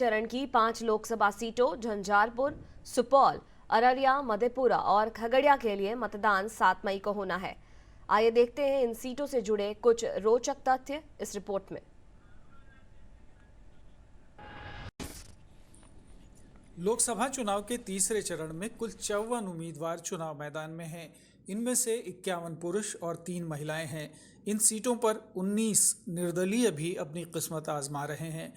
चरण की 5 लोकसभा सीटों झंझारपुर, सुपौल, अररिया, मधेपुरा और खगड़िया के लिए मतदान 7 मई को होना है। आइए देखते हैं इन सीटों से जुड़े कुछ रोचक तथ्य इस रिपोर्ट में। लोकसभा चुनाव के तीसरे चरण में कुल 54 उम्मीदवार चुनाव मैदान में हैं। इनमें से 51 पुरुष और 3 महिलाएं हैं। इन सीटों पर 19 निर्दलीय भी अपनी किस्मत आजमा रहे हैं।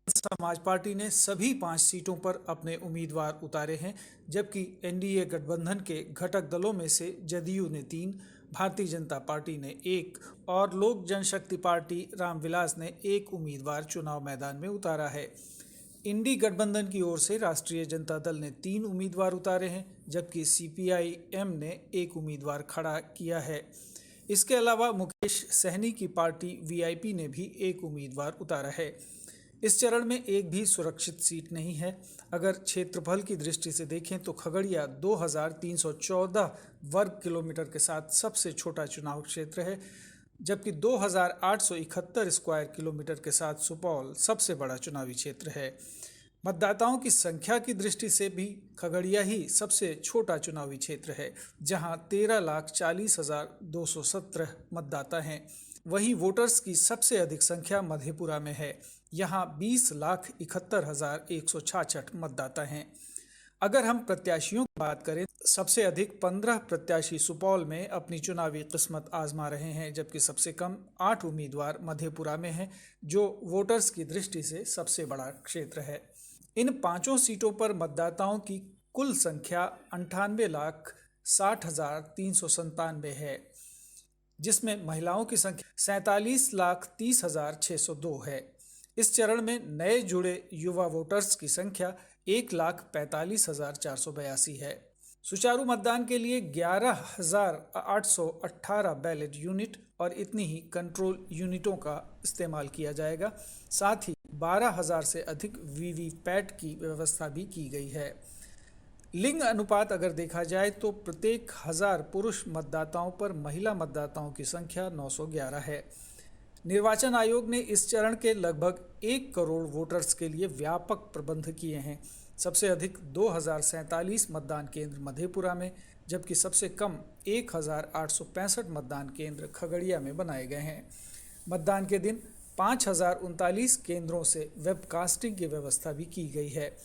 समाज पार्टी ने सभी 5 सीटों पर अपने उम्मीदवार उतारे हैं, जबकि एनडीए गठबंधन के घटक दलों में से जदयू ने 3, भारतीय जनता पार्टी ने 1 और लोक जनशक्ति पार्टी रामविलास ने 1 उम्मीदवार चुनाव मैदान में उतारा है। इंडी गठबंधन की ओर से राष्ट्रीय जनता दल ने 3 उम्मीदवार उतारे हैं, जबकि सीपीआई-एम ने 1 उम्मीदवार खड़ा किया है। इसके अलावा मुकेश सहनी की पार्टी वीआईपी ने भी 1 उम्मीदवार उतारा है। इस चरण में एक भी सुरक्षित सीट नहीं है। अगर क्षेत्रफल की दृष्टि से देखें तो खगड़िया 2314 वर्ग किलोमीटर के साथ सबसे छोटा चुनाव क्षेत्र है, जबकि 2871 स्क्वायर किलोमीटर के साथ सुपौल सबसे बड़ा चुनावी क्षेत्र है। मतदाताओं की संख्या की दृष्टि से भी खगड़िया ही सबसे छोटा चुनावी क्षेत्र है, जहां 13,40,217 मतदाता हैं। वहीं वोटर्स की सबसे अधिक संख्या मधेपुरा में है। यहां 20,71,166 मतदाता हैं। अगर हम प्रत्याशियों की बात करें, सबसे अधिक 15 प्रत्याशी सुपौल में अपनी चुनावी किस्मत आजमा रहे हैं, जबकि सबसे कम 8 उम्मीदवार मधेपुरा में हैं, जो वोटर्स की दृष्टि से सबसे बड़ा क्षेत्र है। इन 5 सीटों पर मतदाताओं की कुल संख्या 98,60,397 है, जिसमें महिलाओं की संख्या 47,30,602 है। इस चरण में नए जुड़े युवा वोटर्स की संख्या 1,45,482 है। सुचारू मतदान के लिए 11,818 बैलेट यूनिट और इतनी ही कंट्रोल यूनिटों का इस्तेमाल किया जाएगा। साथ ही 12,000 से अधिक वीवीपैट की व्यवस्था भी की गई है। लिंग अनुपात अगर देखा जाए तो प्रत्येक 1000 पुरुष मतदाताओं पर महिला मतदाताओं की संख्या 911 है। निर्वाचन आयोग ने इस चरण के लगभग 1 करोड़ वोटर्स के लिए व्यापक प्रबंध किए हैं। सबसे अधिक 2047 मतदान केंद्र मधेपुरा में, जबकि सबसे कम 1865 मतदान केंद्र खगड़िया में बनाए गए हैं। मतदान के दिन 5039 केंद्रों से वेबकास्टिंग की व्यवस्था भी की गई है।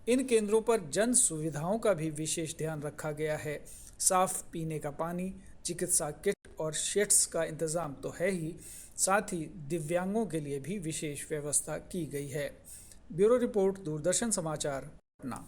इन केंद्रों पर जन सुविधाओं का भी विशेष ध्यान रखा गया है। साफ पीने का पानी, चिकित्सा किट और शेड्स का इंतजाम तो है ही, साथ ही दिव्यांगों के लिए भी विशेष व्यवस्था की गई है। ब्यूरो रिपोर्ट, दूरदर्शन समाचार, पटना।